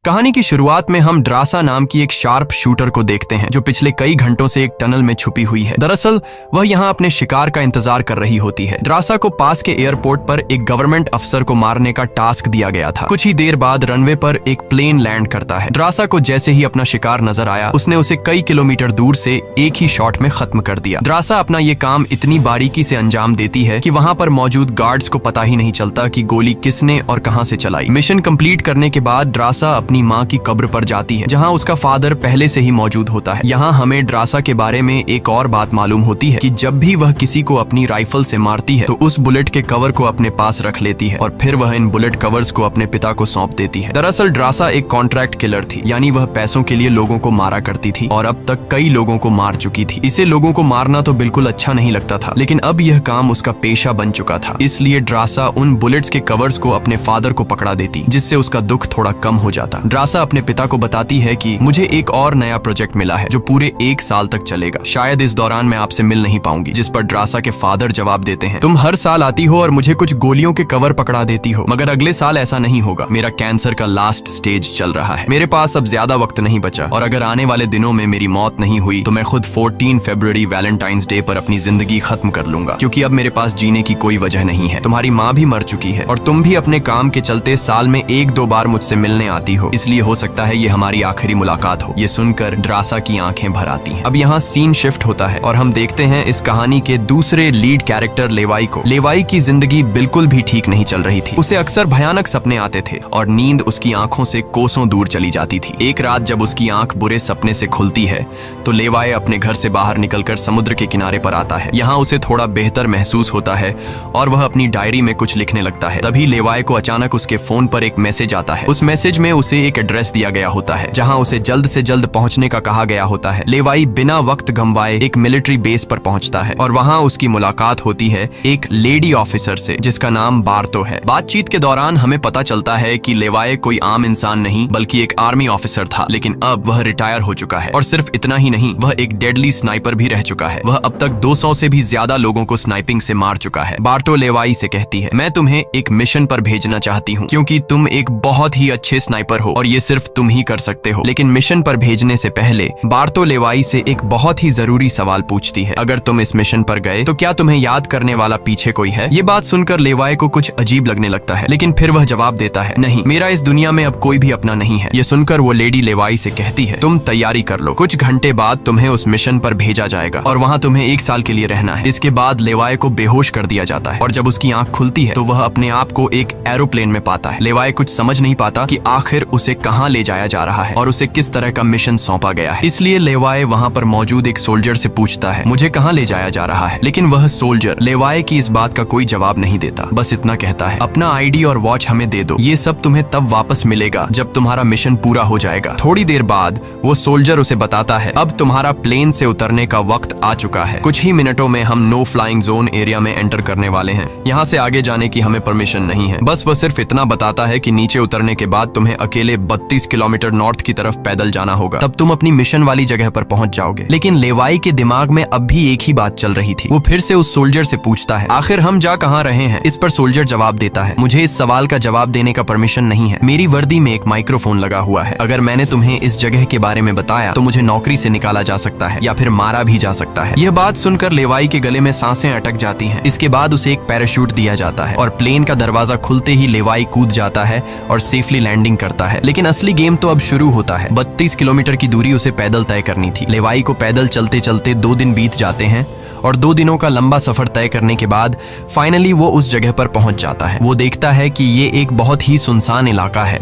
कहानी की शुरुआत में हम ड्रासा नाम की एक शार्प शूटर को देखते हैं जो पिछले कई घंटों से एक टनल में छुपी हुई है। दरअसल वह यहाँ अपने शिकार का इंतजार कर रही होती है। ड्रासा को पास के एयरपोर्ट पर एक गवर्नमेंट अफसर को मारने का टास्क दिया गया था। कुछ ही देर बाद रनवे पर एक प्लेन लैंड करता है। ड्रासा को जैसे ही अपना शिकार नजर आया उसने उसे कई किलोमीटर दूर से एक ही शॉट में खत्म कर दिया। ड्रासा अपना ये काम इतनी बारीकी से अंजाम देती है कि वहाँ पर मौजूद गार्ड्स को पता ही नहीं चलता कि गोली किसने और कहाँ से चलाई। मिशन कंप्लीट करने के बाद ड्रासा अपनी माँ की कब्र पर जाती है जहाँ उसका फादर पहले से ही मौजूद होता है। यहाँ हमें ड्रासा के बारे में एक और बात मालूम होती है कि जब भी वह किसी को अपनी राइफल से मारती है तो उस बुलेट के कवर को अपने पास रख लेती है और फिर वह इन बुलेट कवर्स को अपने पिता को सौंप देती है। दरअसल ड्रासा एक कॉन्ट्रैक्ट किलर थी, यानी वह पैसों के लिए लोगों को मारा करती थी और अब तक कई लोगों को मार चुकी थी। इसे लोगों को मारना तो बिल्कुल अच्छा नहीं लगता था, लेकिन अब यह काम उसका पेशा बन चुका था। इसलिए ड्रासा उन बुलेट्स के कवर्स को अपने फादर को पकड़ा देती, जिससे उसका दुख थोड़ा कम हो जाता। ड्रासा अपने पिता को बताती है कि मुझे एक और नया प्रोजेक्ट मिला है जो पूरे 1 साल तक चलेगा। शायद इस दौरान मैं आपसे मिल नहीं पाऊंगी। जिस पर ड्रासा के फादर जवाब देते हैं, तुम हर साल आती हो और मुझे कुछ गोलियों के कवर पकड़ा देती हो, मगर अगले साल ऐसा नहीं होगा। मेरा कैंसर का लास्ट स्टेज चल रहा है, मेरे पास अब ज्यादा वक्त नहीं बचा और अगर आने वाले दिनों में मेरी मौत नहीं हुई तो मैं खुद 14 फरवरी वैलेंटाइंस डे पर अपनी जिंदगी खत्म कर लूंगा, क्योंकि अब मेरे पास जीने की कोई वजह नहीं है। तुम्हारी माँ भी मर चुकी है और तुम भी अपने काम के चलते साल में 1-2 बार मुझसे मिलने आती हो, इसलिए हो सकता है ये हमारी आखिरी मुलाकात हो। ये सुनकर ड्रासा की आंखें भर आती हैं। अब यहाँ सीन शिफ्ट होता है और हम देखते हैं इस कहानी के दूसरे लीड कैरेक्टर लेवाई को। लेवाई की जिंदगी बिल्कुल भी ठीक नहीं चल रही थी। उसे अक्सर भयानक सपने आते थे और नींद उसकी आंखों से कोसों दूर चली जाती थी। एक रात जब उसकी आंख बुरे सपने से खुलती है तो लेवाई अपने घर से बाहर निकलकर समुद्र के किनारे पर आता है। यहाँ उसे थोड़ा बेहतर महसूस होता है और वह अपनी डायरी में कुछ लिखने लगता है। तभी लेवाई को अचानक उसके फोन पर एक मैसेज आता है। उस मैसेज में उसे एक एड्रेस दिया गया होता है जहाँ उसे जल्द से जल्द पहुंचने का कहा गया होता है। लेवाई बिना वक्त गंवाए एक मिलिट्री बेस पर पहुंचता है और वहां उसकी मुलाकात होती है एक लेडी ऑफिसर से जिसका नाम बार्तो है। बातचीत के दौरान हमें पता चलता है कि लेवाई कोई आम इंसान नहीं बल्कि एक आर्मी ऑफिसर था, लेकिन अब वह रिटायर हो चुका है और सिर्फ इतना ही नहीं, वह एक डेडली स्नाइपर भी रह चुका है। वह अब तक 200 से भी ज्यादा लोगों को स्नाइपिंग से मार चुका है। बार्तो लेवाई से कहती है, मैं तुम्हें एक मिशन पर भेजना चाहती हूँ क्योंकि तुम एक बहुत ही अच्छे स्नाइपर हो और ये सिर्फ तुम ही कर सकते हो। लेकिन मिशन पर भेजने से पहले बार्तो लेवाई से एक बहुत ही जरूरी सवाल पूछती है, अगर तुम इस मिशन पर गए तो क्या तुम्हें याद करने वाला पीछे कोई है? ये बात सुनकर लेवाई को कुछ अजीब लगने लगता है, लेकिन फिर वह जवाब देता है, नहीं, मेरा इस दुनिया में अब कोई भी अपना नहीं है। ये सुनकर वो लेडी लेवाई से कहती है, तुम तैयारी कर लो, कुछ घंटे बाद तुम्हें उस मिशन पर भेजा जाएगा और वहाँ तुम्हें 1 साल के लिए रहना है। इसके बाद लेवाई को बेहोश कर दिया जाता है और जब उसकी आंख खुलती है तो वह अपने आप को एक एरोप्लेन में पाता है। लेवाई कुछ समझ नहीं पाता कि आखिर उसे कहाँ ले जाया जा रहा है और उसे किस तरह का मिशन सौंपा गया है। इसलिए लेवाई वहाँ पर मौजूद एक सोल्जर से पूछता है, मुझे कहाँ ले जाया जा रहा है? लेकिन वह सोल्जर लेवाई की इस बात का कोई जवाब नहीं देता, बस इतना कहता है, अपना आईडी और वॉच हमें दे दो, ये सब तुम्हें तब वापस मिलेगा जब तुम्हारा मिशन पूरा हो जाएगा। थोड़ी देर बाद वो सोल्जर उसे बताता है, अब तुम्हारा प्लेन से उतरने का वक्त आ चुका है। कुछ ही मिनटों में हम नो फ्लाइंग जोन एरिया में एंटर करने वाले हैं। यहाँ से आगे जाने की हमें परमिशन नहीं है। बस वह सिर्फ इतना बताता है कि नीचे उतरने के बाद तुम्हें अकेले 32 किलोमीटर नॉर्थ की तरफ पैदल जाना होगा, तब तुम अपनी मिशन वाली जगह पर पहुंच जाओगे। लेकिन लेवाई के दिमाग में अब भी एक ही बात चल रही थी। वो फिर से उस सोल्जर से पूछता है, आखिर हम जा कहाँ रहे हैं? इस पर सोल्जर जवाब देता है, मुझे इस सवाल का जवाब देने का परमिशन नहीं है। मेरी वर्दी में एक माइक्रोफोन लगा हुआ है। अगर मैंने तुम्हें इस जगह के बारे में बताया तो मुझे नौकरी से निकाला जा सकता है या फिर मारा भी जा सकता है। यह बात सुनकर लेवाई के गले में सांसें अटक जाती हैं। इसके बाद उसे एक पैराशूट दिया जाता है और प्लेन का दरवाजा खुलते ही लेवाई कूद जाता है और सेफली लैंडिंग करता है। लेकिन असली गेम तो अब शुरू होता है। 32 किलोमीटर की दूरी उसे पैदल तय करनी थी। लेवाई को पैदल चलते चलते 2 दिन बीत जाते हैं और 2 दिनों का लंबा सफर तय करने के बाद फाइनली वो उस जगह पर पहुंच जाता है। वो देखता है कि ये एक बहुत ही सुनसान इलाका है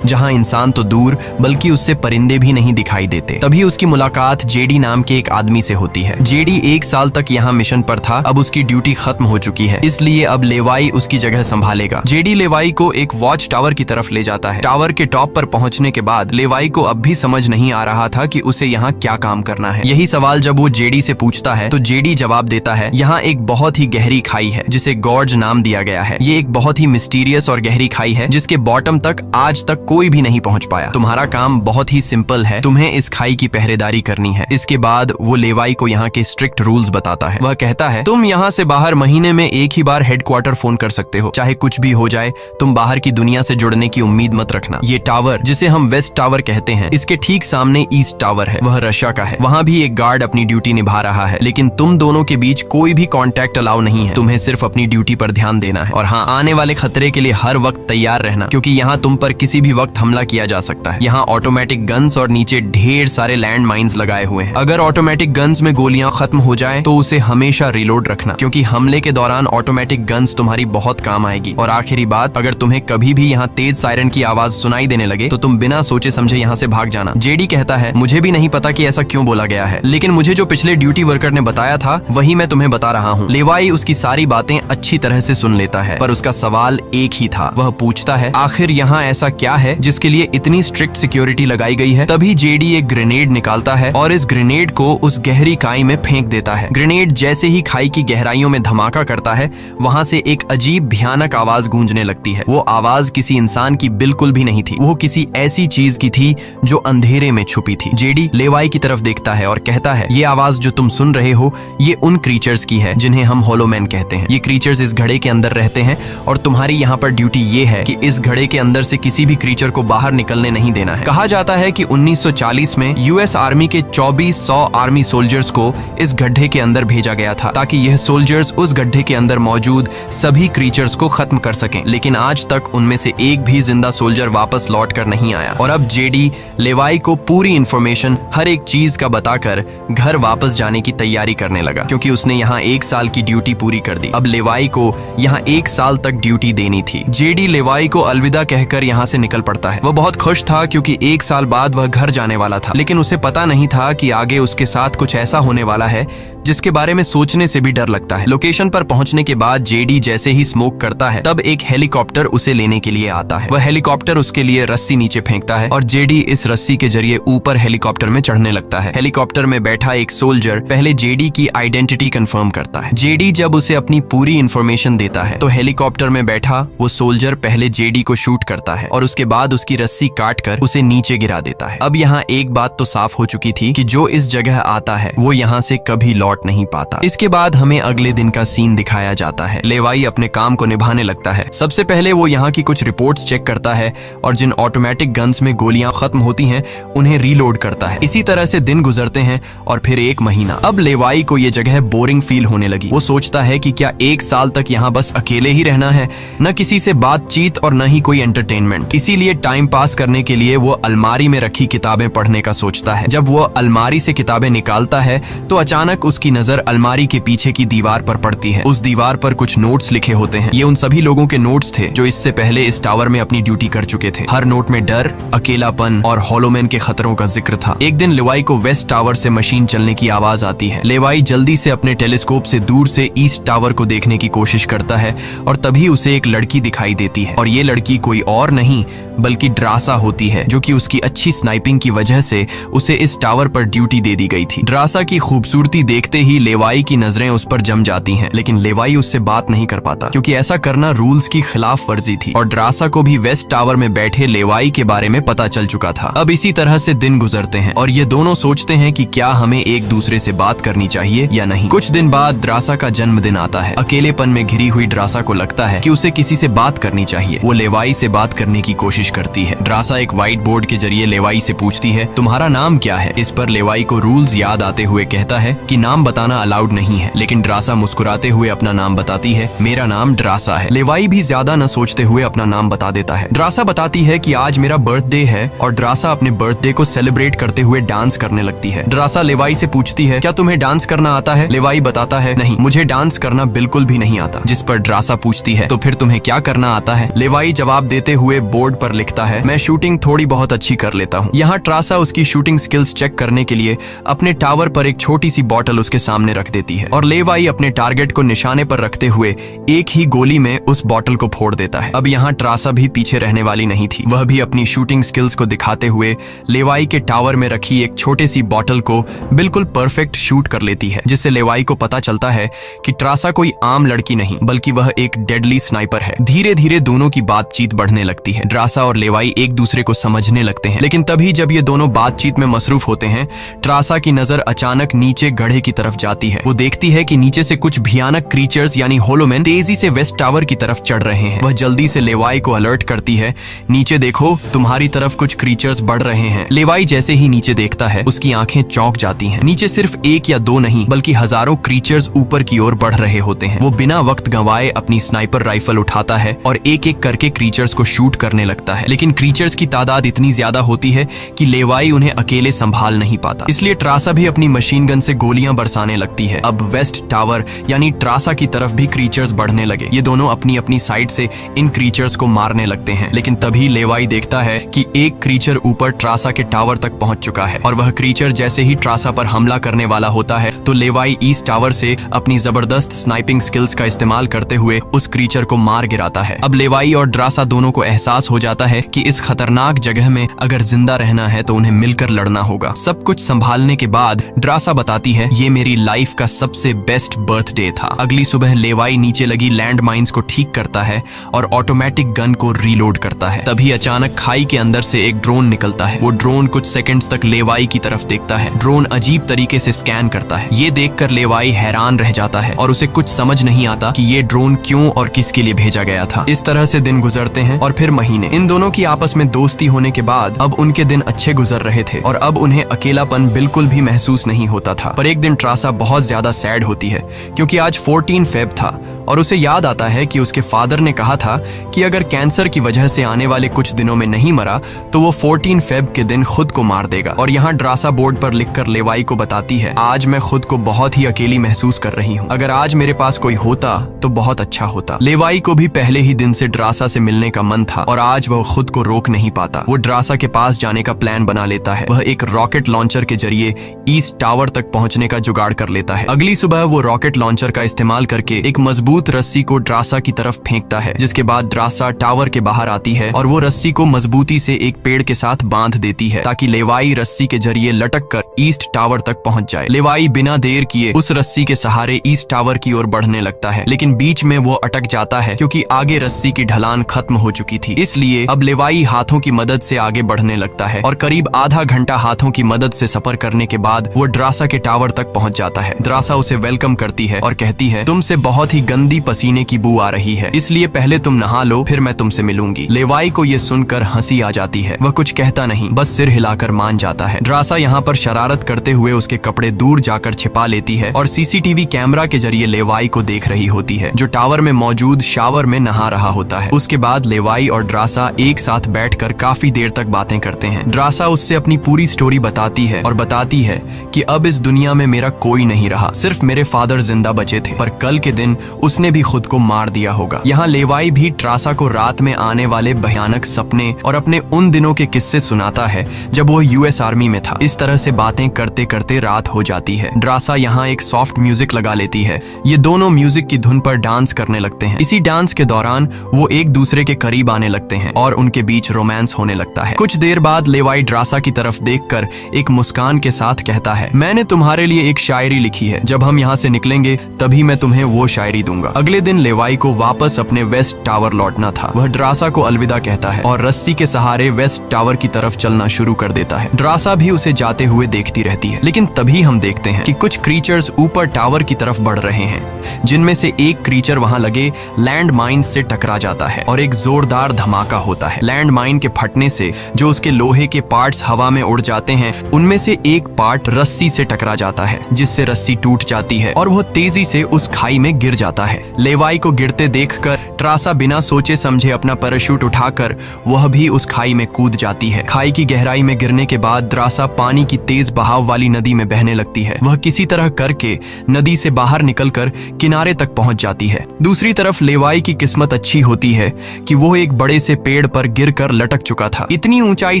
जहां इंसान तो दूर बल्कि उससे परिंदे भी नहीं दिखाई देते। तभी उसकी मुलाकात जेडी नाम के एक आदमी से होती है। जेडी 1 साल तक यहाँ मिशन पर था, अब उसकी ड्यूटी खत्म हो चुकी है, इसलिए अब लेवाई उसकी जगह संभालेगा। जेडी लेवाई को एक वॉच टावर की तरफ ले जाता है। टावर के टॉप पर पहुंचने के बाद लेवाई को अब भी समझ नहीं आ रहा था कि उसे यहाँ क्या काम करना है। यही सवाल जब वो जेडी से पूछता है तो जेडी जवाब देता है, यहाँ एक बहुत ही गहरी खाई है जिसे गॉर्ज नाम दिया गया है। ये एक बहुत ही मिस्टीरियस और गहरी खाई है जिसके बॉटम तक आज तक कोई भी नहीं पहुंच पाया। तुम्हारा काम बहुत ही सिंपल है, तुम्हें इस खाई की पहरेदारी करनी है। इसके बाद वो लेवाई को यहाँ के स्ट्रिक्ट रूल्स बताता है। वह कहता है, तुम यहाँ से बाहर महीने में एक ही बार हेडक्वार्टर फोन कर सकते हो, चाहे कुछ भी हो जाए। तुम बाहर की दुनिया से जुड़ने की उम्मीद मत रखना। ये टावर, जिसे हम वेस्ट टावर कहते हैं, इसके ठीक सामने ईस्ट टावर है, वह रशिया का है। वहाँ भी एक गार्ड अपनी ड्यूटी निभा रहा है, लेकिन तुम दोनों के बीच कोई भी कॉन्टैक्ट अलाउ नहीं है। तुम्हें सिर्फ अपनी ड्यूटी पर ध्यान देना है और हाँ, आने वाले खतरे के लिए हर वक्त तैयार रहना, क्योंकि यहाँ तुम पर किसी भी वक्त हमला किया जा सकता है। यहाँ ऑटोमेटिक गन्स और नीचे ढेर सारे लैंड माइन्स लगाए हुए हैं। अगर ऑटोमेटिक गन्स में गोलियां खत्म हो जाए तो उसे हमेशा रिलोड रखना, क्योंकि हमले के दौरान ऑटोमेटिक गन्स तुम्हारी बहुत काम आएगी। और आखिरी बात, अगर तुम्हें कभी भी यहाँ तेज सायरन की आवाज सुनाई देने लगे तो तुम बिना सोचे समझे यहाँ से भाग जाना। जेडी कहता है, मुझे भी नहीं पता कि ऐसा क्यों बोला गया है, लेकिन मुझे जो पिछले ड्यूटी वर्कर ने बताया था वही मैं तुम्हें बता रहा हूँ। लेवाई उसकी सारी बातें अच्छी तरह से सुन लेता है, पर उसका सवाल एक ही था। वह पूछता है, आखिर यहाँ ऐसा क्या है जिसके लिए इतनी स्ट्रिक्ट सिक्योरिटी लगाई गई है? तभी जेडी एक ग्रेनेड निकालता है और इस ग्रेनेड को उस गहरी खाई में फेंक देता है। ग्रेनेड जैसे ही खाई की गहराइयों में धमाका करता है, वहाँ से एक अजीब भयानक आवाज गूंजने लगती है। वो आवाज किसी इंसान की बिल्कुल भी नहीं थी, वो किसी ऐसी चीज की थी जो अंधेरे में छुपी थी। जेडी लेवाई की तरफ देखता है और कहता है, ये आवाज जो तुम सुन रहे हो, ये उन क्रीचर्स की है जिन्हें हम होलोमैन कहते हैं। ये क्रीचर्स इस घड़े के अंदर रहते हैं और तुम्हारी यहाँ पर ड्यूटी ये है कि इस घड़े के अंदर से किसी भी क्रीचर को बाहर निकलने नहीं देना है। कहा जाता है कि 1940 में यूएस आर्मी के 2400 आर्मी सोल्जर्स को इस गड्ढे के अंदर भेजा गया था, ताकि यह सोल्जर्स उस गड्ढे के अंदर मौजूद सभी क्रीचर्स को खत्म कर सकें। लेकिन आज तक उनमें से एक भी जिंदा सोल्जर वापस लौट कर नहीं आया। और अब जेडी लेवाई को पूरी इंफॉर्मेशन, हर एक चीज का बताकर घर वापस जाने की तैयारी करने लगा, क्योंकि उसने यहाँ 1 साल की ड्यूटी पूरी कर दी। अब लेवाई को यहाँ 1 साल तक ड्यूटी देनी थी। जेडी लेवाई को अलविदा कहकर यहाँ से निकल पड़ता है। वह बहुत खुश था क्योंकि 1 साल बाद वह घर जाने वाला था, लेकिन उसे पता नहीं था कि आगे उसके साथ कुछ ऐसा होने वाला है जिसके बारे में सोचने से भी डर लगता है। लोकेशन पर पहुंचने के बाद जेडी जैसे ही स्मोक करता है, तब एक हेलीकॉप्टर उसे लेने के लिए आता है। वह हेलीकॉप्टर उसके लिए रस्सी नीचे फेंकता है और जेडी इस रस्सी के जरिए ऊपर हेलीकॉप्टर में चढ़ने लगता है। हेलीकॉप्टर में बैठा एक सोल्जर पहले जेडी की आइडेंटिटी कंफर्म करता है। जेडी जब उसे अपनी पूरी इंफॉर्मेशन देता है तो हेलीकॉप्टर में बैठा वो सोल्जर पहले जेडी को शूट करता है और उसके बाद उसकी रस्सी काट कर उसे नीचे गिरा देता है। अब यहाँ एक बात तो साफ हो चुकी थी कि जो इस जगह आता है वो यहाँ से कभी लौट नहीं पाता। इसके बाद हमें अगले दिन का सीन दिखाया जाता है। लेवाई अपने काम को निभाने लगता है। सबसे पहले वो यहाँ की कुछ रिपोर्ट्स चेक करता है और जिन ऑटोमेटिक गन्स में गोलियां खत्म होती हैं उन्हें रीलोड करता है। इसी तरह से दिन गुजरते हैं और फिर 1 महीना। अब लेवाई को ये जगह बोरिंग फील होने लगी। वो सोचता है कि क्या 1 साल तक यहाँ बस अकेले ही रहना है, न किसी से बातचीत और न ही कोई एंटरटेनमेंट। इसीलिए टाइम पास करने के लिए वो अलमारी में रखी किताबें पढ़ने का सोचता है। जब वो अलमारी से किताबें निकालता है तो अचानक उसकी नजर अलमारी के पीछे की दीवार पर पड़ती है। उस दीवार पर कुछ नोट्स लिखे होते हैं। ये उन सभी लोगों के नोट्स थे जो इससे पहले इस टावर में अपनी ड्यूटी कर चुके थे। हर नोट में डर, अकेलापन और होलोमैन के खतरों का जिक्र था। एक दिन लेवाई को वेस्ट टावर से मशीन चलने की आवाज आती है। लेवाई जल्दी से अपने टेलीस्कोप से दूर से ईस्ट टावर को देखने की कोशिश करता है और तभी उसे एक लड़की दिखाई देती है और ये लड़की कोई और नहीं बल्कि ड्रासा होती है, जो कि उसकी अच्छी स्नाइपिंग की वजह से उसे इस टावर पर ड्यूटी दे दी गई थी। ड्रासा की खूबसूरती देखते ही लेवाई की नजरें उस पर जम जाती हैं, लेकिन लेवाई उससे बात नहीं कर पाता क्योंकि ऐसा करना रूल्स की खिलाफ वर्जी थी और ड्रासा को भी वेस्ट टावर में बैठे लेवाई के बारे में पता चल चुका था। अब इसी तरह से दिन गुजरते हैं और ये दोनों सोचते हैं कि क्या हमें एक दूसरे से बात करनी चाहिए या नहीं। कुछ दिन बाद ड्रासा का जन्मदिन आता है। अकेलेपन में घिरी हुई ड्रासा को लगता है कि उसे किसी से बात करनी चाहिए। वो लेवाई से बात करने की कोशिश करती है। ड्रासा एक व्हाइट बोर्ड के जरिए लेवाई से पूछती है, तुम्हारा नाम क्या है? इस पर लेवाई को रूल्स याद आते हुए कहता है कि नाम बताना अलाउड नहीं है, लेकिन ड्रासा मुस्कुराते हुए अपना नाम बताती है, मेरा नाम ड्रासा है। लेवाई भी ज्यादा न सोचते हुए अपना नाम बता देता है। ड्रासा बताती है कि आज मेरा बर्थडे है और ड्रासा अपने बर्थडे को सेलिब्रेट करते हुए डांस करने लगती है। ड्रासा लेवाई से पूछती है, क्या तुम्हें डांस करना आता है? लेवाई बताता है, नहीं, मुझे डांस करना बिल्कुल भी नहीं आता। जिस पर ड्रासा पूछती है, तो फिर तुम्हें क्या करना आता है? लेवाई जवाब देते हुए बोर्ड पर लिखता है, मैं शूटिंग थोड़ी बहुत अच्छी कर लेता हूँ। यहाँ ट्रासा उसकी शूटिंग स्किल्स चेक करने के लिए अपने टावर पर एक छोटी सी बॉटल उसके सामने रख देती है और लेवाई अपने टारगेट को निशाने पर रखते हुए एक ही गोली में उस बॉटल को फोड़ देता है। अब यहाँ ट्रासा भी पीछे रहने वाली नहीं थी। वह भी अपनी शूटिंग स्किल्स को दिखाते हुए लेवाई के टावर में रखी एक छोटी सी बॉटल को बिल्कुल परफेक्ट शूट कर लेती है, जिससे लेवाई को पता चलता है कि ट्रासा कोई आम लड़की नहीं बल्कि वह एक डेडली स्नाइपर है। धीरे धीरे दोनों की बातचीत बढ़ने लगती है। ट्रासा और लेवाई एक दूसरे को समझने लगते हैं, लेकिन तभी जब ये दोनों बातचीत में मसरूफ होते हैं, ट्रासा की नजर अचानक नीचे गड्ढे की तरफ जाती है। वो देखती है कि नीचे से कुछ भयानक क्रीचर्स यानी होलोमैन तेजी से वेस्ट टावर की तरफ चढ़ रहे हैं। वह जल्दी से लेवाई को अलर्ट करती है, नीचे देखो, तुम्हारी तरफ कुछ क्रीचर्स बढ़ रहे हैं। लेवाई जैसे ही नीचे देखता है, उसकी आंखें चौंक जाती हैं। नीचे सिर्फ एक या दो नहीं बल्कि हजारों क्रीचर्स ऊपर की ओर बढ़ रहे होते हैं। वो बिना वक्त गंवाए अपनी स्नाइपर राइफल उठाता है और एक एक करके क्रीचर्स को शूट करने लगता है, लेकिन क्रीचर्स की तादाद इतनी ज्यादा होती है कि लेवाई उन्हें अकेले संभाल नहीं पाता। इसलिए ट्रासा भी अपनी मशीन गन से गोलियां बरसाने लगती है। अब वेस्ट टावर यानी ट्रासा की तरफ भी क्रीचर्स बढ़ने लगे। ये दोनों अपनी अपनी साइड से इन क्रीचर्स को मारने लगते हैं, लेकिन तभी लेवाई देखता है कि एक क्रीचर ऊपर ट्रासा के टावर तक पहुंच चुका है और वह क्रीचर जैसे ही ट्रासा पर हमला करने वाला होता है तो लेवाई ईस्ट टावर से अपनी जबरदस्त स्नाइपिंग स्किल्स का इस्तेमाल करते हुए उस क्रीचर को मार गिराता है। अब लेवाई और ट्रासा दोनों को एहसास हो जाता है कि इस खतरनाक जगह में अगर जिंदा रहना है तो उन्हें मिलकर लड़ना होगा। सब कुछ संभालने के बाद ट्रासा बताती है, ये मेरी लाइफ का सबसे बेस्ट बर्थडे था। अगली सुबह लेवाई नीचे लगी लैंड माइंस को ठीक करता है और ऑटोमेटिक गन को रीलोड करता है। तभी अचानक खाई के अंदर से एक ड्रोन निकलता है। वो ड्रोन कुछ सेकंड्स तक लेवाई की तरफ देखता है। ड्रोन अजीब तरीके से स्कैन करता है। ये देखकर लेवाई हैरान रह जाता है और उसे कुछ समझ नहीं आता कि ये ड्रोन क्यों और किसके लिए भेजा गया था। इस तरह से दिन गुजरते हैं और फिर महीने। इन दोनों की आपस में दोस्ती होने के बाद अब उनके दिन अच्छे गुजर रहे थे और अब उन्हें अकेलापन बिल्कुल भी महसूस नहीं होता था। पर एक दिन ट्रासा बहुत ज्यादा सैड होती है क्योंकि आज 14 फेब था और उसे याद आता है कि उसके फादर ने कहा था कि अगर कैंसर की वजह से आने वाले कुछ दिनों में नहीं मरा तो वो 14 फेब के दिन खुद को मार देगा। और यहाँ ट्रासा बोर्ड पर लिखकर लेवाई को बताती है, आज मैं खुद को बहुत ही अकेली महसूस कर रही हूँ। अगर आज मेरे पास कोई होता तो बहुत अच्छा होता। लेवाई को भी पहले ही दिन से ट्रासा से मिलने का मन था और आज वह खुद को रोक नहीं पाता। वो ट्रासा के पास जाने का प्लान बना लेता है। वह एक रॉकेट लॉन्चर के जरिए ईस्ट टावर तक पहुंचने का जुगाड़ कर लेता है। अगली सुबह वो रॉकेट लॉन्चर का इस्तेमाल करके एक मजबूत रस्सी को ट्रासा की तरफ फेंकता है, जिसके बाद ट्रासा टावर के बाहर आती है और वो रस्सी को मजबूती से एक पेड़ के साथ बांध देती है ताकि लेवाई रस्सी के जरिए लटक कर ईस्ट टावर तक पहुंच जाए। लेवाई बिना देर किए उस रस्सी के सहारे ईस्ट टावर की ओर बढ़ने लगता है, लेकिन बीच में वो अटक जाता है क्योंकि आगे रस्सी की ढलान खत्म हो चुकी थी। इसलिए अब लेवाई हाथों की मदद से आगे बढ़ने लगता है और करीब आधा घंटा हाथों की मदद से सफर करने के बाद वो ट्रासा के टावर तक पहुंच जाता है। ट्रासा उसे वेलकम करती है और कहती है, तुमसे बहुत ही गंदी पसीने की बू आ रही है, इसलिए पहले तुम नहा लो, फिर मैं तुमसे मिलूंगी। लेवाई को ये सुनकर हंसी आ जाती है। वह कुछ कहता नहीं, बस सिर हिलाकर मान जाता है। ट्रासा यहाँ पर शरारत करते हुए उसके कपड़े दूर जाकर छिपा लेती है और सीसीटीवी कैमरा के जरिए लेवाई को देख रही होती है, जो टावर में मौजूद शावर में नहा रहा होता है। उसके बाद लेवाई और ट्रासा एक साथ बैठकर काफी देर तक बातें करते हैं। ट्रासा उससे अपनी पूरी स्टोरी बताती है और बताती है कि अब इस दुनिया में मेरा कोई नहीं रहा, सिर्फ मेरे फादर जिंदा बचे थे, पर कल के दिन उसने भी खुद को मार दिया होगा। यहाँ लेवाई भी ट्रासा को रात में आने वाले भयानक सपने और अपने उन दिनों के किस्से सुनाता है जब वो यूएस आर्मी में था। इस तरह से बातें करते करते रात हो जाती है। ट्रासा यहाँ एक सॉफ्ट म्यूजिक लगा लेती है। ये दोनों म्यूजिक की धुन पर डांस करने लगते हैं। इसी डांस के दौरान वो एक दूसरे के करीब आने लगते हैं और उनके बीच रोमांस होने लगता है। कुछ देर बाद लेवाई ट्रासा की तरफ देखकर एक मुस्कान के साथ कहता है, मैंने तुम्हारे लिए एक शायरी लिखी है, जब हम यहाँ से निकलेंगे तभी मैं तुम्हें वो शायरी दूंगा। अगले दिन लेवाई को वापस अपने वेस्ट टावर लौटना था। वह ट्रासा को अलविदा कहता है और रस्सी के सहारे वेस्ट टावर की तरफ चलना शुरू कर देता है। ट्रासा भी उसे जाते हुए देखती रहती है, लेकिन तभी हम देखते हैं कि कुछ क्रीचर्स ऊपर टावर की तरफ बढ़ रहे हैं, जिनमें से एक क्रीचर वहां लगे लैंड माइन से टकरा जाता है और एक जोरदार धमाका होता है। लैंड माइन के फटने से जो उसके लोहे के पार्ट्स हवा में उड़ जाते हैं, उनमें से एक पार्ट रस्सी से टकरा जाता है, जिससे रस्सी टूट जाती है और वह तेजी से उस खाई में गिर जाता है। है। लेवाई को गिरते देखकर ट्रासा बिना सोचे समझे अपना पैराशूट उठाकर वह भी उस खाई में कूद जाती है। खाई की गहराई में गिरने के बाद द्रासा पानी की तेज बहाव वाली नदी में बहने लगती है। वह किसी तरह करके नदी से बाहर निकलकर किनारे तक पहुंच जाती है। दूसरी तरफ लेवाई की किस्मत अच्छी होती है कि वो एक बड़े से पेड़ पर गिरकर लटक चुका था। इतनी ऊंचाई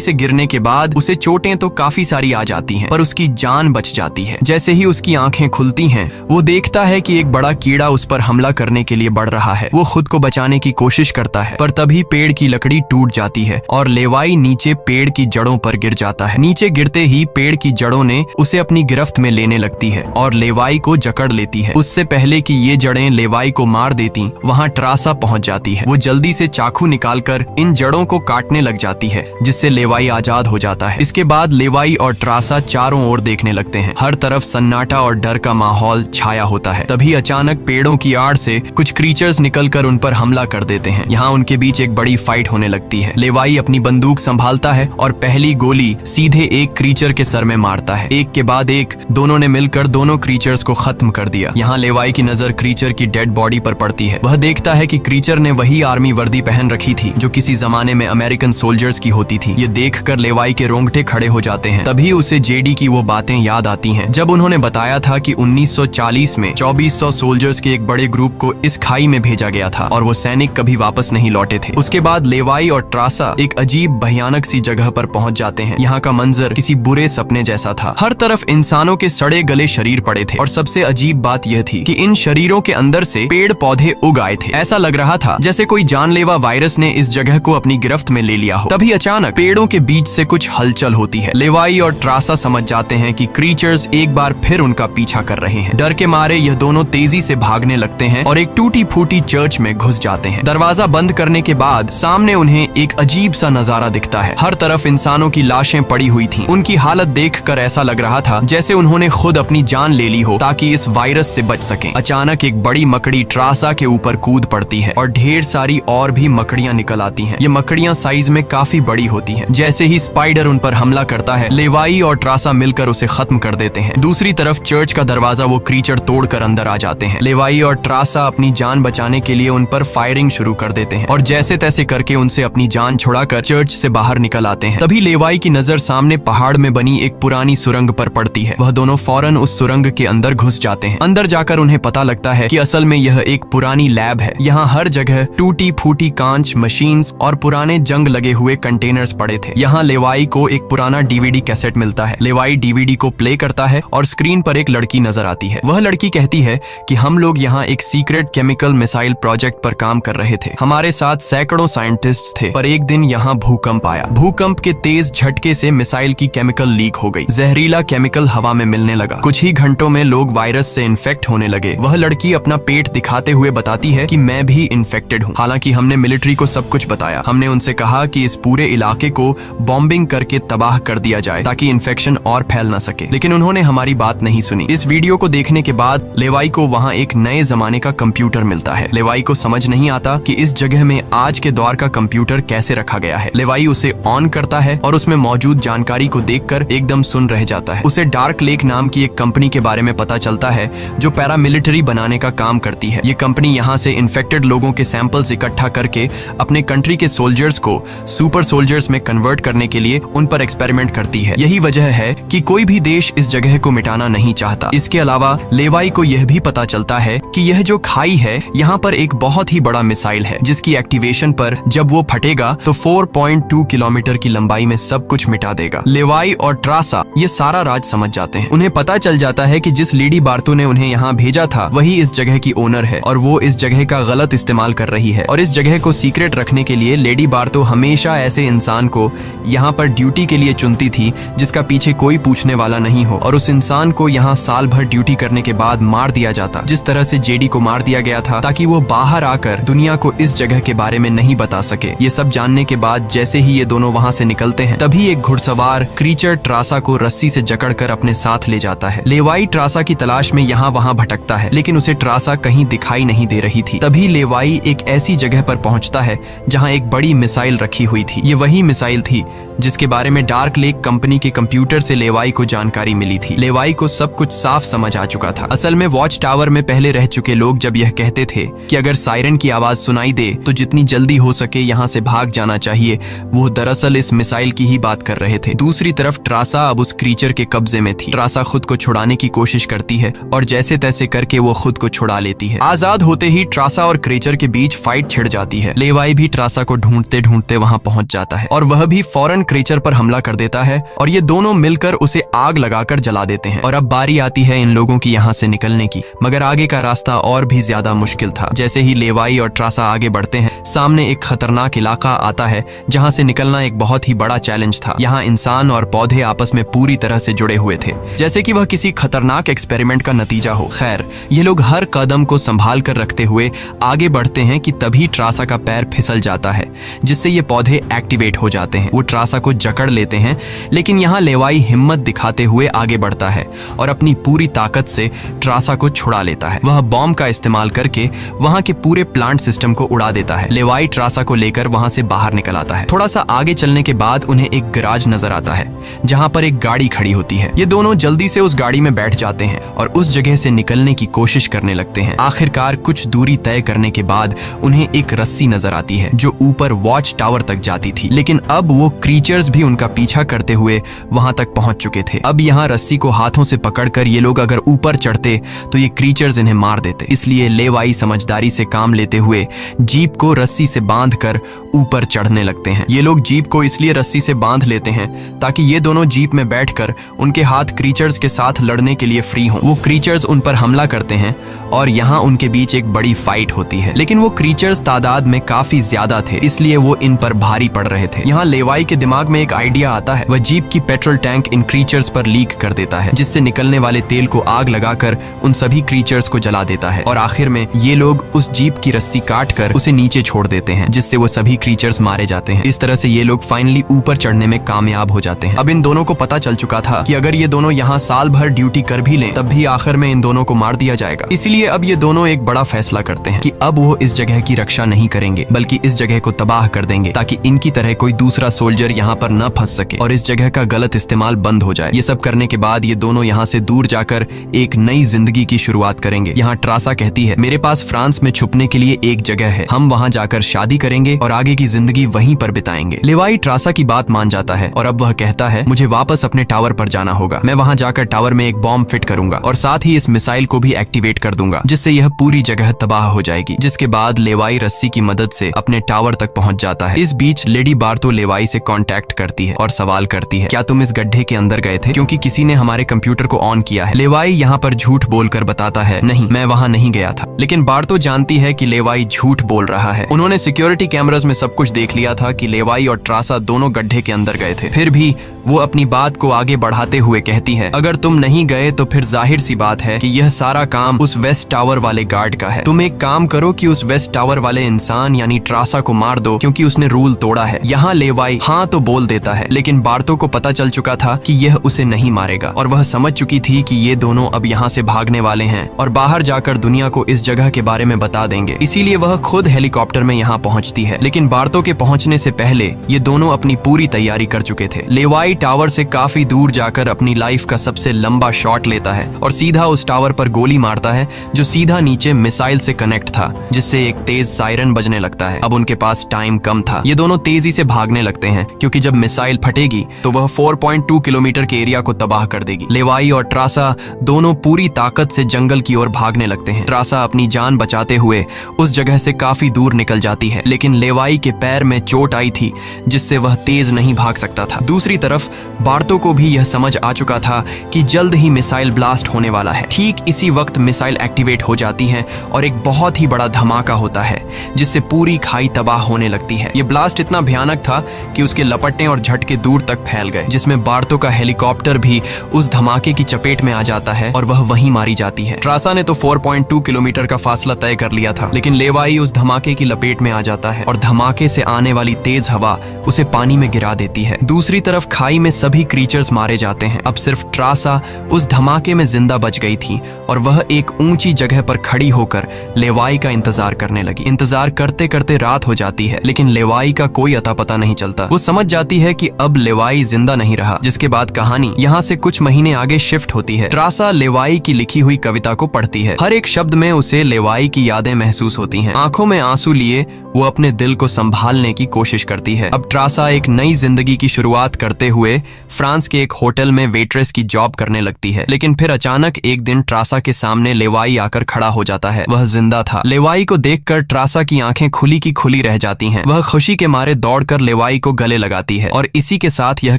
से गिरने के बाद उसे चोटें तो काफी सारी आ जाती हैं, पर उसकी जान बच जाती है। जैसे ही उसकी आंखें खुलती हैं, वो देखता है कि एक बड़ा कीड़ा उस पर हमला करने के लिए बढ़ रहा है। वो खुद को बचाने की कोशिश करता है, पर तभी पेड़ की लकड़ी टूट जाती है और लेवाई नीचे पेड़ की जड़ों पर गिर जाता है। नीचे गिरते ही पेड़ की जड़ों ने उसे अपनी गिरफ्त में लेने लगती है और लेवाई को जकड़ लेती है। उससे पहले कि ये जड़ें लेवाई को मार देती, वहाँ ट्रासा पहुंच जाती है। वो जल्दी से चाकू निकालकर इन जड़ों को काटने लग जाती है, जिससे लेवाई आजाद हो जाता है। इसके बाद लेवाई और ट्रासा चारों ओर देखने लगते हैं। हर तरफ सन्नाटा और डर का माहौल छाया होता है। तभी अचानक पेड़ों की आड़ से कुछ क्रीचर्स निकलकर उन पर हमला कर देते हैं। यहाँ उनके बीच एक बड़ी फाइट होने लगती है। लेवाई अपनी बंदूक संभालता है और पहली गोली सीधे एक क्रीचर के सर में मारता है। एक के बाद एक दोनों ने मिलकर दोनों क्रीचर्स को खत्म कर दिया। यहाँ लेवाई की नजर क्रीचर की डेड बॉडी पर पड़ती है। वह देखता है कि क्रीचर ने वही आर्मी वर्दी पहन रखी थी जो किसी जमाने में अमेरिकन सोल्जर्स की होती थी। ये देखकर लेवाई के रोंगटे खड़े हो जाते हैं। तभी उसे जेडी की वो बातें याद आती हैं जब उन्होंने बताया था कि 1940 में 2400 सोल्जर्स के एक बड़े ग्रुप को इस खाई में भेजा गया था और वो सैनिक कभी वापस नहीं लौटे थे। उसके बाद लेवाई और ट्रासा एक अजीब भयानक सी जगह पर पहुंच जाते हैं। यहाँ का मंजर किसी बुरे सपने जैसा था। हर तरफ इंसानों के सड़े गले शरीर पड़े थे और सबसे अजीब बात यह थी कि इन शरीरों के अंदर से पेड़ पौधे उग आए थे। ऐसा लग रहा था जैसे कोई जानलेवा वायरस ने इस जगह को अपनी गिरफ्त में ले लिया हो। तभी अचानक पेड़ों के बीच से कुछ हलचल होती है। लेवाई और ट्रासा समझ जाते हैं कि क्रीचर्स एक बार फिर उनका पीछा कर रहे हैं। डर के मारे यह दोनों तेजी से भागने लगते हैं और एक टूटी फूटी चर्च में घुस जाते हैं। दरवाजा बंद करने के बाद सामने उन्हें एक अजीब सा नजारा दिखता है। हर तरफ इंसानों की लाशें पड़ी हुई थीं। उनकी हालत देखकर ऐसा लग रहा था जैसे उन्होंने खुद अपनी जान ले ली हो ताकि इस वायरस से बच सकें। अचानक एक बड़ी मकड़ी ट्रासा के ऊपर कूद पड़ती है और ढेर सारी और भी मकड़ियां निकल आती हैं। ये मकड़ियां साइज में काफी बड़ी होती हैं। जैसे ही स्पाइडर उन पर हमला करता है, लेवाई और ट्रासा मिलकर उसे खत्म कर देते हैं। दूसरी तरफ चर्च का दरवाजा वो क्रीचर तोड़कर अंदर आ जाते हैं। लेवाई और ट्रासा अपनी जान बचाने के लिए उन पर फायरिंग शुरू कर देते हैं और जैसे तैसे करके उनसे अपनी जान छुड़ाकर चर्च से बाहर निकल आते हैं। तभी लेवाई की नजर सामने पहाड़ में बनी एक पुरानी सुरंग पर पड़ती है। वह दोनों फौरन उस सुरंग के अंदर घुस जाते हैं। अंदर जाकर उन्हें पता लगता है कि असल में यह एक पुरानी लैब है। यहाँ हर जगह टूटी फूटी कांच, मशीन्स और पुराने जंग लगे हुए कंटेनर्स पड़े थे। यहाँ लेवाई को एक पुराना डीवीडी कैसेट मिलता है। लेवाई डीवीडी को प्ले करता है और स्क्रीन पर एक लड़की नजर आती है। वह लड़की कहती है कि हम लोग यहाँ एक सीक्रेट केमिकल मिसाइल प्रोजेक्ट पर काम कर रहे थे। हमारे साथ सैकड़ों साइंटिस्ट थे, पर एक दिन यहाँ भूकंप आया। भूकंप के तेज झटके से मिसाइल की केमिकल लीक हो गई। जहरीला केमिकल हवा में मिलने लगा। कुछ ही घंटों में लोग वायरस से इन्फेक्ट होने लगे। वह लड़की अपना पेट दिखाते हुए बताती है कि मैं भी इन्फेक्टेड हूँ। हालांकि हमने मिलिट्री को सब कुछ बताया। हमने उनसे कहा कि इस पूरे इलाके को बॉम्बिंग करके तबाह कर दिया जाए ताकि इन्फेक्शन और फैल न सके, लेकिन उन्होंने हमारी बात नहीं सुनी। इस वीडियो को देखने के बाद लेवाई को वहाँ एक नए जमाने का कंप्यूटर मिलता है। लेवाई को समझ नहीं आता कि इस जगह में आज के दौर का कंप्यूटर कैसे रखा गया है। लेवाई उसे ऑन करता है और उसमें मौजूद जानकारी को देखकर एकदम सुन रह जाता है। उसे डार्क लेक नाम की एक कंपनी के बारे में पता चलता है जो पैरामिलिट्री बनाने का काम करती है। ये कंपनी यहाँ से इन्फेक्टेड लोगों के सैंपल्स इकट्ठा करके अपने कंट्री के सोल्जर्स को सुपर सोल्जर्स में कन्वर्ट करने के लिए उन पर एक्सपेरिमेंट करती है। यही वजह है कि कोई भी देश इस जगह को मिटाना नहीं चाहता। इसके अलावा लेवाई को यह भी पता चलता है कि यह जो खाई है, यहाँ पर एक बहुत ही बड़ा मिसाइल है जिसकी एक्टिवेशन पर जब वो फटेगा तो 4.2 किलोमीटर की लंबाई में सब कुछ मिटा देगा। लेवाई और ट्रासा ये सारा राज समझ जाते हैं। उन्हें पता चल जाता है कि जिस लेडी बार्तो ने उन्हें यहाँ भेजा था वही इस जगह की ओनर है और वो इस जगह का गलत इस्तेमाल कर रही है। और इस जगह को सीक्रेट रखने के लिए लेडी बार्तो हमेशा ऐसे इंसान को यहाँ पर ड्यूटी के लिए चुनती थी जिसका पीछे कोई पूछने वाला नहीं हो, और उस इंसान को यहाँ साल भर ड्यूटी करने के बाद मार दिया जाता, जिस तरह से जेडी को मार दिया गया था ताकि वो बाहर आकर दुनिया को इस जगह के बारे में नहीं बता सके। ये सब जानने के बाद जैसे ही ये दोनों वहाँ से निकलते हैं, तभी एक घुड़सवार क्रीचर ट्रासा को रस्सी से जकड़कर अपने साथ ले जाता है। लेवाई ट्रासा की तलाश में यहाँ वहाँ भटकता है, लेकिन उसे ट्रासा कहीं दिखाई नहीं दे रही थी। तभी लेवाई एक ऐसी जगह पर पहुंचता है जहाँ एक बड़ी मिसाइल रखी हुई थी। ये वही मिसाइल थी जिसके बारे में डार्क लेक कंपनी के कंप्यूटर से लेवाई को जानकारी मिली थी। लेवाई को सब कुछ साफ समझ आ चुका था। असल में वॉच टावर में पहले रह चुके लोग जब यह कहते थे कि अगर सायरन की आवाज सुनाई दे तो जितनी जल्दी हो सके यहाँ से भाग जाना चाहिए, वो दरअसल इस मिसाइल की ही बात कर रहे थे। दूसरी तरफ ट्रासा अब उस क्रीचर के कब्जे में थी। ट्रासा खुद को छुड़ाने की कोशिश करती है और जैसे तैसे करके वो खुद को छुड़ा लेती है। आजाद होते ही ट्रासा और क्रीचर के बीच फाइट छिड़ जाती है। लेवाई भी ट्रासा को ढूंढते ढूंढते वहां पहुंच जाता है और वह भी फौरन क्रीचर पर हमला कर देता है और ये दोनों मिलकर उसे आग लगाकर जला देते हैं। और अब बारी आती है इन लोगों की यहाँ से निकलने की, मगर आगे का रास्ता और भी ज्यादा मुश्किल था। जैसे ही लेवाई और ट्रासा आगे बढ़ते हैं, सामने एक खतरनाक इलाका आता है जहाँ से निकलना एक बहुत ही बड़ा चैलेंज था। यहाँ इंसान और पौधे आपस में पूरी तरह से जुड़े हुए थे, जैसे कि वह किसी खतरनाक एक्सपेरिमेंट का नतीजा हो। खैर, ये लोग हर कदम को संभाल कर रखते हुए आगे बढ़ते हैं कि तभी ट्रासा का पैर फिसल जाता है, जिससे ये पौधे एक्टिवेट हो जाते हैं। वो ट्रासा को जकड़ लेते हैं, लेकिन यहाँ लेवाई हिम्मत दिखाते हुए आगे बढ़ता है और अपनी पूरी ताकत से ट्रासा को छुड़ा लेता है। वह बॉम्ब का इस्तेमाल करके वहां के पूरे प्लांट सिस्टम को उड़ा देता है। लेवाई ट्रासा को लेकर वहां से बाहर निकल आता है। थोड़ा सा आगे चलने के बाद उन्हें एक गैराज नजर आता है जहां पर एक गाड़ी खड़ी होती है। ये दोनों जल्दी से उस गाड़ी में बैठ जाते हैं और उस जगह से निकलने की कोशिश करने लगते हैं। आखिरकार कुछ दूरी तय करने के बाद उन्हें एक रस्सी नजर आती है जो ऊपर वॉच टावर तक जाती थी, लेकिन अब वो क्रीचर्स भी उनका पीछा करते हुए वहां तक पहुंच चुके थे। अब यहाँ रस्सी को हाथों से पकड़कर ये लोग अगर ऊपर चढ़ते तो ये क्रीचर्स इन्हें मार देते। इसलिए लेवाई समझदारी से काम लेते हुए जीप को रस्सी से बांधकर ऊपर चढ़ने लगते हैं। ये लोग जीप को इसलिए रस्सी से बांध लेते हैं ताकि ये दोनों जीप में बैठकर उनके हाथ क्रीचर्स के साथ लड़ने के लिए फ्री हों। वो क्रीचर्स उन पर हमला करते हैं और यहाँ उनके बीच एक बड़ी फाइट होती है, लेकिन वो क्रीचर्स तादाद में काफी ज्यादा थे, इसलिए वो इन पर भारी पड़ रहे थे। यहाँ लेवाई के दिमाग में एक आइडिया आता है। वह जीप की पेट्रोल टैंक इन क्रीचर्स पर लीक कर देता है, जिससे निकलने वाले तेल को आग लगाकर उन सभी क्रीचर्स को जला देता है और आखिर में ये लोग उस जीप की रस्सी काट कर उसे नीचे छोड़ देते हैं, जिससे वो सभी क्रीचर्स मारे जाते हैं। इस तरह से ये लोग फाइनली ऊपर चढ़ने में कामयाब हो जाते हैं। अब इन दोनों को पता चल चुका था कि अगर ये दोनों यहाँ साल भर ड्यूटी कर भी लें तब भी आखिर में इन दोनों को मार दिया जाएगा। इसलिए अब ये दोनों एक बड़ा फैसला करते हैं कि अब वो इस जगह की रक्षा नहीं करेंगे बल्कि इस जगह को तबाह कर देंगे, ताकि इनकी तरह कोई दूसरा सोल्जर यहाँ पर न फंस सके और इस जगह का गलत इस्तेमाल बंद हो जाए। ये सब करने के बाद ये दोनों यहाँ से दूर जाकर एक नई जिंदगी की शुरुआत करेंगे। यहाँ ट्रासा कहती है, मेरे पास फ्रांस में छुपने के लिए एक जगह है, हम वहाँ जाकर शादी करेंगे और आगे की जिंदगी वहीं पर बिताएंगे। लेवाई ट्रासा की बात मान जाता है और अब वह कहता है, मुझे वापस अपने टावर पर जाना होगा। मैं वहाँ जाकर टावर में एक बॉम्ब फिट करूंगा और साथ ही इस मिसाइल को भी एक्टिवेट कर दूंगा, जिससे यह पूरी जगह तबाह हो जाएगी। जिसके बाद लेवाई रस्सी की मदद से अपने टावर तक पहुंच जाता है। इस बीच लेडी बार्तो लेवाई से कांटेक्ट करती है और सवाल करती है, क्या तुम इस गड्ढे के अंदर गए थे, क्योंकि किसी ने हमारे कंप्यूटर को ऑन किया है। लेवाई यहाँ पर झूठ बोलकर बताता है, नहीं, मैं वहाँ नहीं गया था। लेकिन बार्तो जानती है कि लेवाई झूठ बोल रहा है। उन्होंने सिक्योरिटी कैमरास में सब कुछ देख लिया था कि लेवाई और ट्रासा दोनों गड्ढे के अंदर गए थे। फिर भी वो अपनी बात को आगे बढ़ाते हुए कहती है, अगर तुम नहीं गए तो फिर जाहिर सी बात है कि यह सारा काम उस वेस्ट टावर वाले गार्ड का है। तुम एक काम करो कि उस वेस्ट टावर वाले इंसान यानी ट्रासा को मार दो, क्योंकि उसने रूल तोड़ा है। यहाँ लेवाई हाँ तो बोल देता है, लेकिन बार्तो को पता चल चुका था कि यह उसे नहीं मारेगा और वह समझ चुकी थी कि ये दोनों अब यहाँ से भागने वाले हैं और बाहर जाकर दुनिया को इस जगह के बारे में बता देंगे। इसीलिए वह खुद हेलीकॉप्टर में यहाँ पहुँचती है। लेकिन बार्तो के पहुँचने से पहले ये दोनों अपनी पूरी तैयारी कर चुके थे। लेवाई टावर से काफी दूर जाकर अपनी लाइफ का सबसे लंबा शॉट लेता है और सीधा उस टावर पर गोली मारता है जो सीधा नीचे मिसाइल से कनेक्ट था, जिससे एक तेज सायरन बजने लगता है। अब उनके पास टाइम कम था। ये दोनों तेजी से भागने लगते हैं क्योंकि जब मिसाइल फटेगी तो वह 4.2 किलोमीटर के एरिया को तबाह कर देगी। लेवाई और ट्रासा दोनों पूरी ताकत से जंगल की ओर भागने लगते हैं। ट्रासा अपनी जान बचाते हुए उस जगह से काफी दूर निकल जाती है, लेकिन लेवाई के पैर में चोट आई थी जिससे वह तेज नहीं भाग सकता था। दूसरी तरफ बार्तो को भी यह समझ आ चुका था कि जल्द ही मिसाइल ब्लास्ट होने वाला है। ठीक इसी वक्त मिसाइल एक्टिवेट हो जाती है और एक बहुत ही बड़ा धमाका होता है जिससे पूरी खाई तबाह होने लगती है। ये ब्लास्ट इतना भयानक था कि उसके लपटने और झटके दूर तक फैल गए, जिसमें बार्तो का हेलीकॉप्टर भी उस धमाके की चपेट में आ जाता है और वह वहीं मारी जाती है। ट्रासा ने तो 4.2 किलोमीटर का फासला तय कर लिया था, लेकिन लेवाई उस धमाके की लपेट में आ जाता है और धमाका धमाके से आने वाली तेज हवा उसे पानी में गिरा देती है। दूसरी तरफ खाई में सभी क्रीचर्स मारे जाते हैं। अब सिर्फ ट्रासा उस धमाके में जिंदा बच गई थी और वह एक ऊंची जगह पर खड़ी होकर लेवाई का इंतजार करने लगी। इंतजार करते करते रात हो जाती है, लेकिन लेवाई का कोई अता पता नहीं चलता। वो समझ जाती है कि अब लेवाई जिंदा नहीं रहा, जिसके बाद कहानी यहाँ से कुछ महीने आगे शिफ्ट होती है। ट्रासा लेवाई की लिखी हुई कविता को पढ़ती है। हर एक शब्द में उसे लेवाई की यादें महसूस होती हैं। आंखों में आंसू लिए वो अपने दिल को संभालने की कोशिश करती है। अब ट्रासा एक नई जिंदगी की शुरुआत करते हुए फ्रांस के एक होटल में वेट्रेस की जॉब करने लगती है। लेकिन फिर अचानक एक दिन ट्रासा के सामने लेवाई आकर खड़ा हो जाता है। वह जिंदा था। लेवाई को देखकर ट्रासा की आंखें खुली की खुली रह जाती हैं। वह खुशी के मारे दौड़कर लेवाई को गले लगाती है और इसी के साथ यह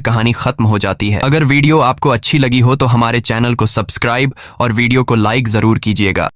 कहानी खत्म हो जाती है। अगर वीडियो आपको अच्छी लगी हो तो हमारे चैनल को सब्सक्राइब और वीडियो को लाइक जरूर कीजिएगा।